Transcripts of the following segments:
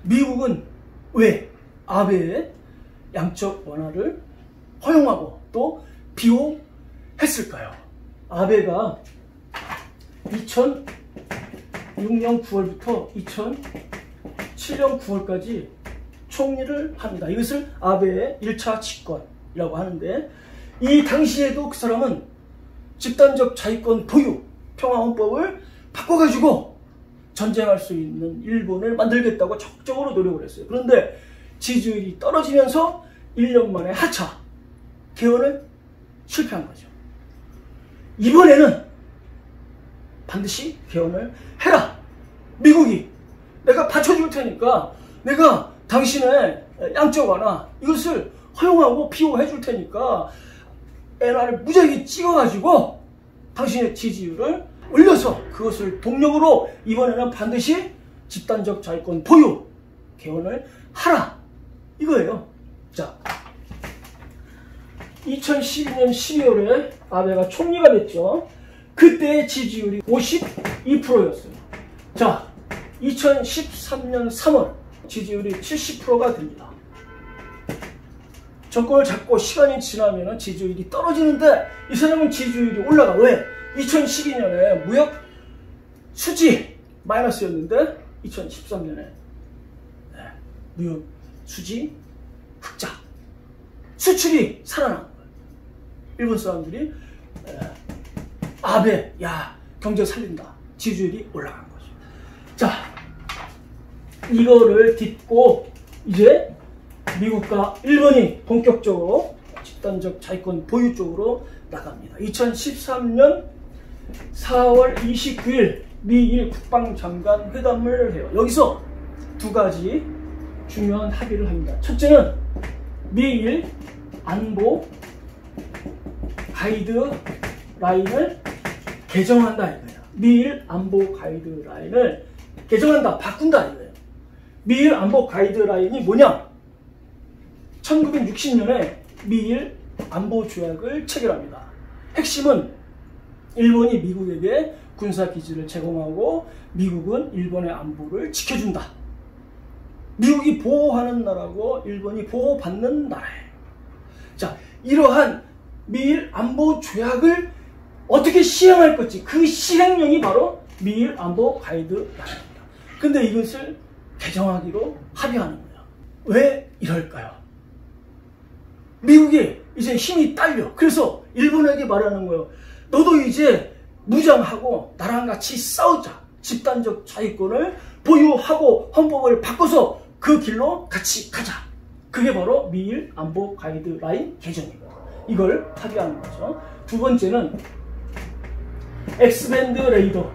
미국은 왜 아베의 양적 완화를 허용하고 또 비호했을까요? 아베가 2006년 9월부터 2007년 9월까지 총리를 합니다. 이것을 아베의 1차 집권이라고 하는데, 이 당시에도 그 사람은 집단적 자위권 보유 평화헌법을 바꿔가지고 전쟁할 수 있는 일본을 만들겠다고 적극적으로 노력을 했어요. 그런데 지지율이 떨어지면서 1년 만에 하차 개헌을 실패한 거죠. 이번에는 반드시 개헌을 해라. 미국이 내가 받쳐줄 테니까, 내가 당신의 양적 완화 이것을 허용하고 비호해 줄 테니까 엔화를 무지하게 찍어가지고 당신의 지지율을 올려서 그것을 동력으로 이번에는 반드시 집단적 자위권 보유 개헌을 하라, 이거예요. 자, 2012년 12월에 아베가 총리가 됐죠. 그때의 지지율이 52%였어요. 자, 2013년 3월 지지율이 70%가 됩니다. 정권을 잡고 시간이 지나면 지지율이 떨어지는데 이 사람은 지지율이 올라가. 왜? 2012년에 무역 수지 마이너스였는데 2013년에 무역 수지 흑자, 수출이 살아난 거예요. 일본 사람들이 아베, 야, 경제 살린다, 지지율이 올라간 거죠. 자, 이거를 딛고 이제 미국과 일본이 본격적으로 집단적 자위권 보유 쪽으로 나갑니다. 2013년 4월 29일 미일 국방장관 회담을 해요. 여기서 두 가지 중요한 합의를 합니다. 첫째는 미일 안보 가이드라인을 개정한다 이거예요. 미일 안보 가이드라인을 개정한다, 바꾼다 이거예요. 미일 안보 가이드라인이 뭐냐? 1960년에 미일 안보 조약을 체결합니다. 핵심은 일본이 미국에게 군사기지를 제공하고 미국은 일본의 안보를 지켜준다. 미국이 보호하는 나라고 일본이 보호받는 나라예요. 자, 이러한 미일 안보 조약을 어떻게 시행할 것인지 그 시행령이 바로 미일 안보 가이드라인입니다. 근데 이것을 개정하기로 합의하는 거예요. 왜 이럴까요? 미국이 이제 힘이 딸려. 그래서 일본에게 말하는 거예요. 너도 이제 무장하고 나랑 같이 싸우자. 집단적 자위권을 보유하고 헌법을 바꿔서 그 길로 같이 가자. 그게 바로 미일 안보 가이드라인 개정입니다. 이걸 합의하는 거죠. 두 번째는 엑스밴드 레이더,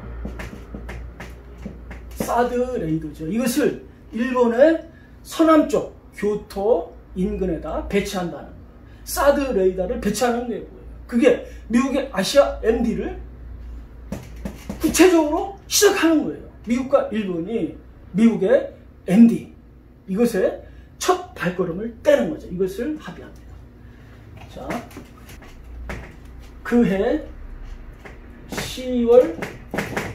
사드 레이더죠. 이것을 일본의 서남쪽 교토 인근에다 배치한다는 거예요. 사드 레이더를 배치하는 게 뭐예요? 그게 미국의 아시아 MD를 구체적으로 시작하는 거예요. 미국과 일본이 미국의 MD, 이것에 첫 발걸음을 떼는 거죠. 이것을 합의합니다. 자, 그해 10월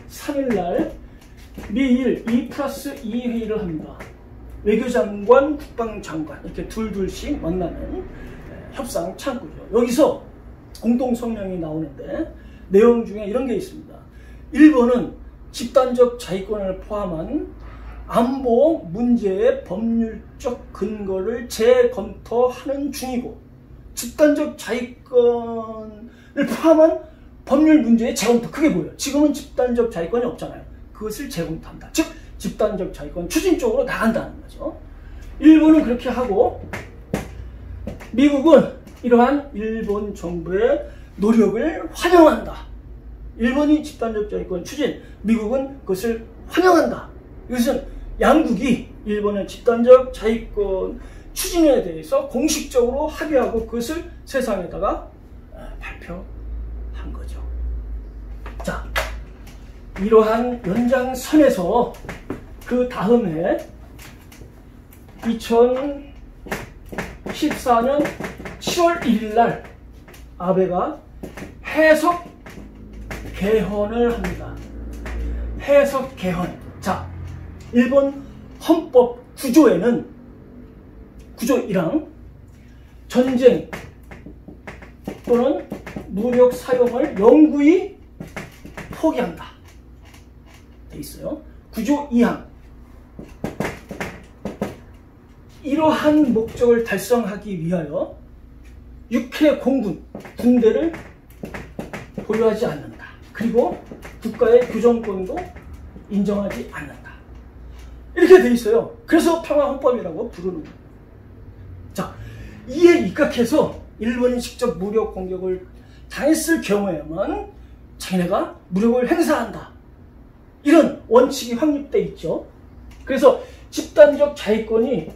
3일날 미일 2+2 회의를 합니다. 외교장관, 국방장관 이렇게 둘씩 만나는 협상 창구죠. 여기서 공동성명이 나오는데 내용 중에 이런 게 있습니다. 일본은 집단적 자위권을 포함한 안보 문제의 법률적 근거를 재검토하는 중이고, 집단적 자위권을 포함한 법률 문제의 재검토, 그게 뭐예요? 지금은 집단적 자위권이 없잖아요. 그것을 재검토한다. 즉 집단적 자위권 추진 쪽으로 나간다는 거죠. 일본은 그렇게 하고 미국은 이러한 일본 정부의 노력을 환영한다. 일본이 집단적 자위권 추진, 미국은 그것을 환영한다. 이것은 양국이 일본의 집단적 자위권 추진에 대해서 공식적으로 합의하고 그것을 세상에다가 발표한 거죠. 자, 이러한 연장선에서 그 다음 해 2014년 7월 1일 날 아베가 해석 개헌을 합니다. 해석 개헌. 자, 일본 헌법 구조에는 구조 1항 전쟁 또는 무력 사용을 영구히 포기한다 돼 있어요. 구조 2항 이러한 목적을 달성하기 위하여 육해 공군 군대를 보유하지 않는다. 그리고 국가의 교정권도 인정하지 않는다. 이렇게 돼 있어요. 그래서 평화헌법이라고 부르는 거예요. 자, 이에 입각해서 일본이 직접 무력 공격을 당했을 경우에만 자기네가 무력을 행사한다. 이런 원칙이 확립돼 있죠. 그래서 집단적 자위권이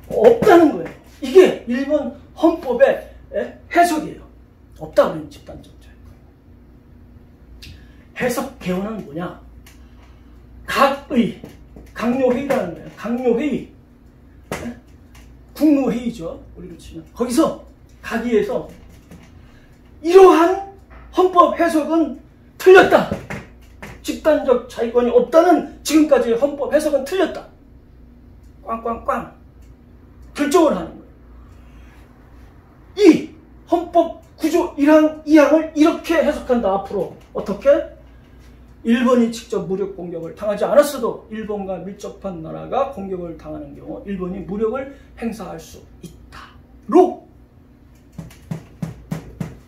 없다는 거예요. 이게 일본 헌법의 해석이에요. 없다는 집단적 자위권. 해석 개헌은 뭐냐? 각의 강요회의라는 거예요. 강요회의. 국무회의죠. 우리로 치면. 거기서 각의에서 이러한 헌법 해석은 틀렸다. 집단적 자위권이 없다는 지금까지의 헌법 해석은 틀렸다. 꽝꽝꽝 결정을 하는 거예요. 이 헌법 구조 1항, 2항을 이렇게 해석한다. 앞으로 어떻게? 일본이 직접 무력 공격을 당하지 않았어도 일본과 밀접한 나라가 공격을 당하는 경우 일본이 무력을 행사할 수 있다로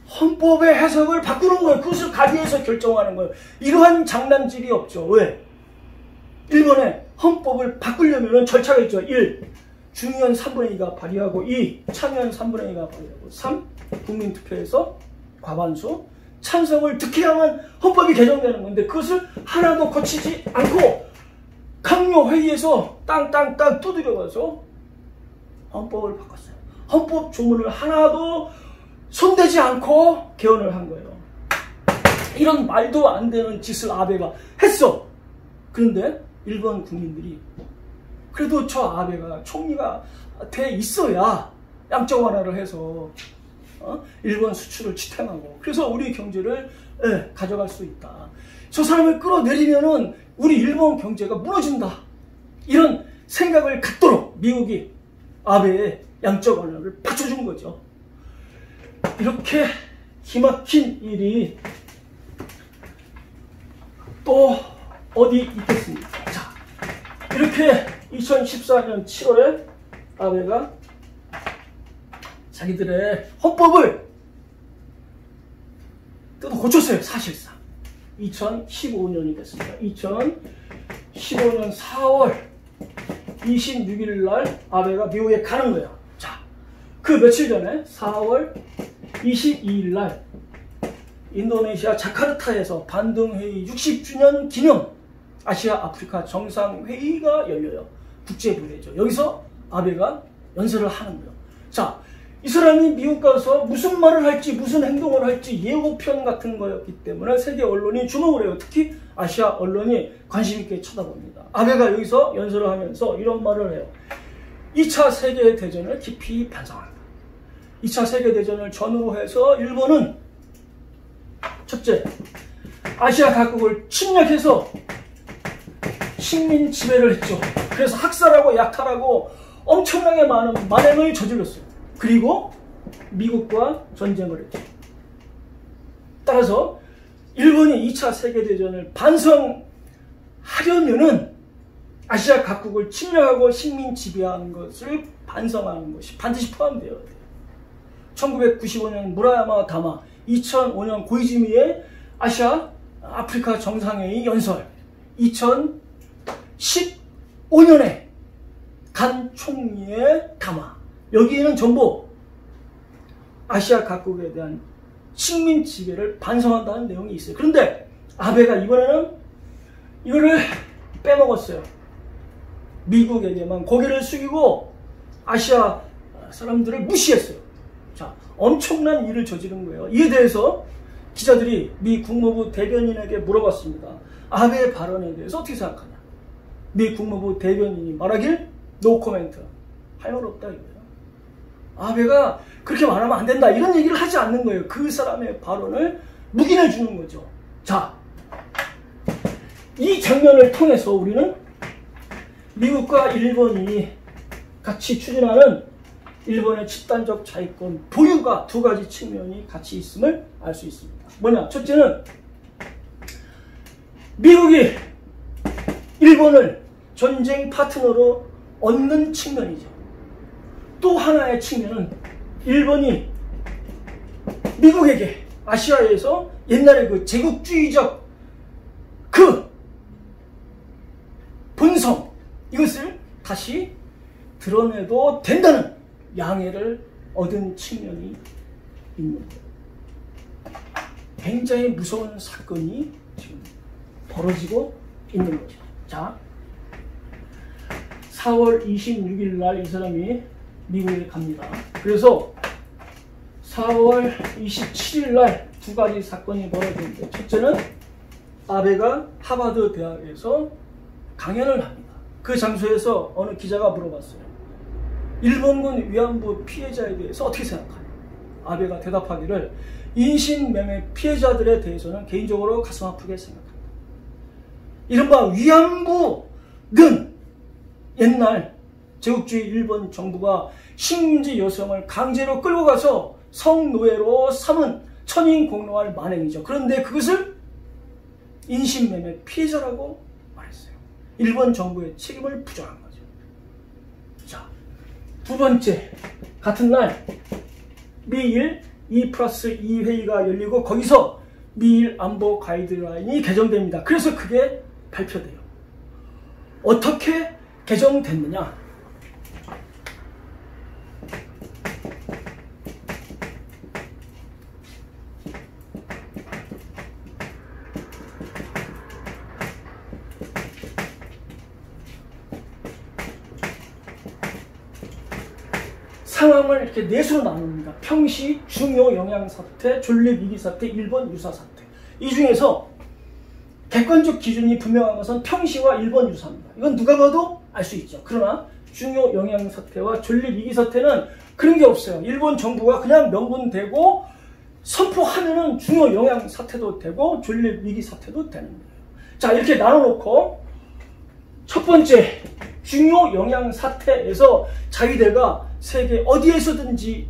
헌법의 해석을 바꾸는 거예요. 그것을 각의에서 결정하는 거예요. 이러한 장난질이 없죠. 왜? 일본의 헌법을 바꾸려면 절차가 있죠. 1. 중의원 3분의 2가 발의하고 2. 참의원 3분의 2가 발의하고 3. 국민투표에서 과반수 찬성을 득해야만 헌법이 개정되는 건데 그것을 하나도 거치지 않고 강요회의에서 땅땅땅 두드려가서 헌법을 바꿨어요. 헌법 조문을 하나도 손대지 않고 개헌을 한 거예요. 이런 말도 안 되는 짓을 아베가 했어. 그런데 일본 국민들이 그래도 저 아베가 총리가 돼 있어야 양적 완화를 해서 일본 수출을 지탱하고 그래서 우리 경제를 가져갈 수 있다. 저 사람을 끌어내리면은 우리 일본 경제가 무너진다. 이런 생각을 갖도록 미국이 아베의 양적 완화를 받쳐준 거죠. 이렇게 기막힌 일이 또 어디 있겠습니까? 자, 이렇게 2014년 7월에 아베가 자기들의 헌법을 또 고쳤어요. 사실상 2015년이 됐습니다. 2015년 4월 26일 날 아베가 미국에 가는 거예요. 자, 그 며칠 전에 4월 22일 날 인도네시아 자카르타에서 반등회의 60주년 기념 아시아 아프리카 정상회의가 열려요. 국제무대죠. 여기서 아베가 연설을 하는 거예요. 자, 이 사람이 미국 가서 무슨 말을 할지 무슨 행동을 할지 예고편 같은 거였기 때문에 세계 언론이 주목을 해요. 특히 아시아 언론이 관심 있게 쳐다봅니다. 아베가 여기서 연설을 하면서 이런 말을 해요. 2차 세계대전을 깊이 반성한다. 2차 세계대전을 전후로 해서 일본은 첫째, 아시아 각국을 침략해서 식민 지배를 했죠. 그래서 학살하고 약탈하고 엄청나게 많은 만행을 저질렀어요. 그리고 미국과 전쟁을 했죠. 따라서 일본이 2차 세계대전을 반성하려면은 아시아 각국을 침략하고 식민 지배한 것을 반성하는 것이 반드시 포함되어야 돼요. 1995년 무라야마 다마, 2005년 고이즈미의 아시아 아프리카 정상회의 연설, 2015년에 간 총리의 담화, 여기에는 전부 아시아 각국에 대한 식민 지배를 반성한다는 내용이 있어요. 그런데 아베가 이번에는 이거를 빼먹었어요. 미국에게만 고개를 숙이고 아시아 사람들을 무시했어요. 자, 엄청난 일을 저지른 거예요. 이에 대해서 기자들이 미 국무부 대변인에게 물어봤습니다. 아베의 발언에 대해서 어떻게 생각하냐? 미 국무부 대변인이 말하길 노 코멘트. 할 말 없다 이거예요. 아베가 그렇게 말하면 안 된다 이런 얘기를 하지 않는 거예요. 그 사람의 발언을 묵인해 주는 거죠. 자, 이 장면을 통해서 우리는 미국과 일본이 같이 추진하는 일본의 집단적 자위권 보유가 두 가지 측면이 같이 있음을 알 수 있습니다. 뭐냐? 첫째는 미국이 일본을 전쟁 파트너로 얻는 측면이죠. 또 하나의 측면은 일본이 미국에게 아시아에서 옛날에 그 제국주의적 그 본성, 이것을 다시 드러내도 된다는 양해를 얻은 측면이 있는 거예요. 굉장히 무서운 사건이 지금 벌어지고 있는 거죠. 자, 4월 26일 날 이 사람이 미국에 갑니다. 그래서 4월 27일 날 두 가지 사건이 벌어지는데, 첫째는 아베가 하버드 대학에서 강연을 합니다. 그 장소에서 어느 기자가 물어봤어요. 일본군 위안부 피해자에 대해서 어떻게 생각하냐? 아베가 대답하기를 인신매매 피해자들에 대해서는 개인적으로 가슴 아프게 생각한다. 이른바 위안부는 옛날 제국주의 일본 정부가 식민지 여성을 강제로 끌고 가서 성노예로 삼은 천인공노할 만행이죠. 그런데 그것을 인신매매 피해자라고 말했어요. 일본 정부의 책임을 부정한 거죠. 자, 두 번째, 같은 날 미일 2+2 회의가 열리고 거기서 미일 안보 가이드라인이 개정됩니다. 그래서 그게 발표돼요. 어떻게 개정됐느냐? 상황을 이렇게 넷으로 나눕니다. 평시, 중요 영향 사태, 존립 위기 사태, 일본 유사 사태. 이 중에서 객관적 기준이 분명한 것은 평시와 일본 유사입니다. 이건 누가 봐도 알 수 있죠. 그러나 중요 영향 사태와 존립 위기 사태는 그런 게 없어요. 일본 정부가 그냥 명분되고 선포하면은 중요 영향 사태도 되고 존립 위기 사태도 되는 거예요. 자, 이렇게 나눠놓고 첫 번째 중요 영향 사태에서 자위대가 세계 어디에서든지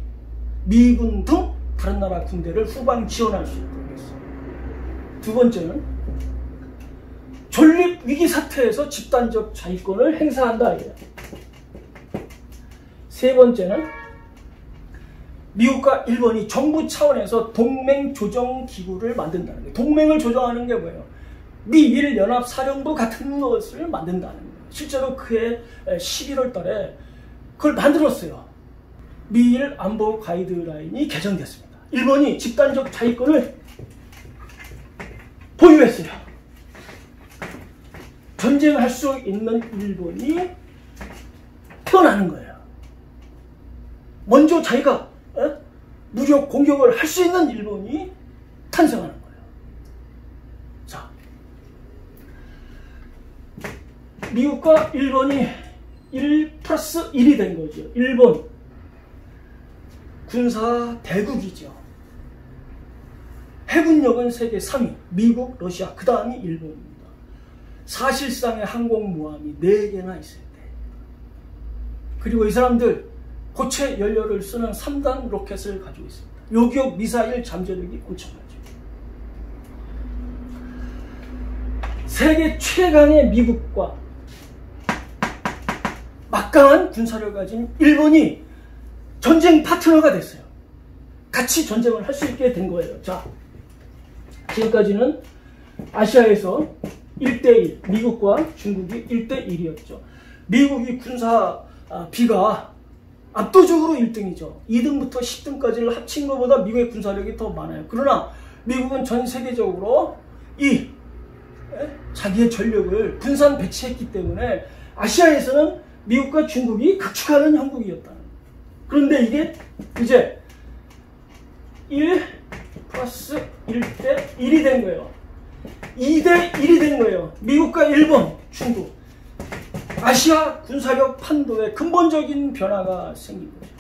미군 등 다른 나라 군대를 후방 지원할 수 있도록 했어요. 두 번째는 존립 위기 사태에서 집단적 자위권을 행사한다. 세 번째는 미국과 일본이 정부 차원에서 동맹 조정 기구를 만든다는 거예요. 동맹을 조정하는 게 뭐예요? 미일 연합 사령부 같은 것을 만든다는 거예요. 실제로 그해 11월 달에 그걸 만들었어요. 미일 안보 가이드라인이 개정됐습니다. 일본이 집단적 자위권을 보유했어요. 전쟁할 수 있는 일본이 태어나는 거예요. 먼저 자기가 무력 공격을 할 수 있는 일본이 탄생하는 거예요. 자, 미국과 일본이 1+1이 된 거죠. 일본 군사 대국이죠. 해군력은 세계 3위, 미국, 러시아, 그 다음이 일본입니다. 사실상의 항공모함이 4개나 있어야 돼. 그리고 이 사람들 고체 연료를 쓰는 3단 로켓을 가지고 있습니다. 요격 미사일 잠재력이 엄청나죠. 세계 최강의 미국과 막강한 군사력을 가진 일본이 전쟁 파트너가 됐어요. 같이 전쟁을 할 수 있게 된 거예요. 자, 지금까지는 아시아에서 1대1, 미국과 중국이 1대1이었죠. 미국이 군사비가 압도적으로 1등이죠. 2등부터 10등까지를 합친 것보다 미국의 군사력이 더 많아요. 그러나 미국은 전 세계적으로 자기의 전력을 분산 배치했기 때문에 아시아에서는 미국과 중국이 각축하는 형국이었다. 그런데 이게 이제 1+1대1이 된 거예요. 2대1이 된 거예요. 미국과 일본, 중국. 아시아 군사력 판도에 근본적인 변화가 생긴 거죠.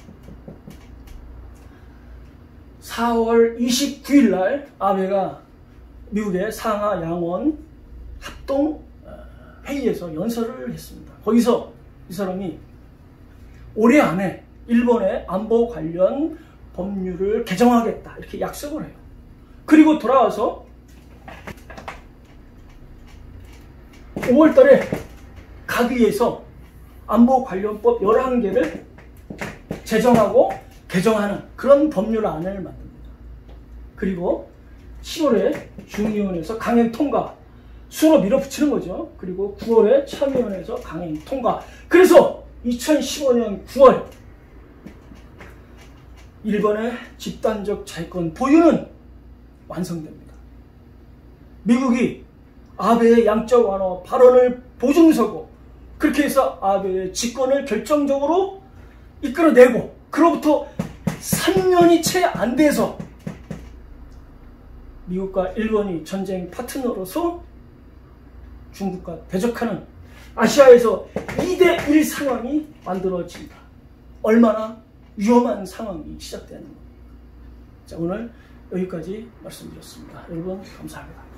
4월 29일 날 아베가 미국의 상하 양원 합동 회의에서 연설을 했습니다. 거기서 이 사람이 올해 안에 일본의 안보 관련 법률을 개정하겠다 이렇게 약속을 해요. 그리고 돌아와서 5월 달에 가기에서 안보 관련법 11개를 제정하고 개정하는 그런 법률안을 만듭니다. 그리고 7월에 중의원에서 강행 통과, 수로 밀어붙이는 거죠. 그리고 9월에 참의원에서 강행 통과. 그래서 2015년 9월 일본의 집단적 자위권 보유는 완성됩니다. 미국이 아베의 양적 완화 발언을 보증서고 그렇게 해서 아베의 집권을 결정적으로 이끌어내고 그로부터 3년이 채 안 돼서 미국과 일본이 전쟁 파트너로서 중국과 대적하는 아시아에서 2대1 상황이 만들어진다. 얼마나 위험한 상황이 시작되는 겁니다. 자, 오늘 여기까지 말씀드렸습니다. 여러분 감사합니다.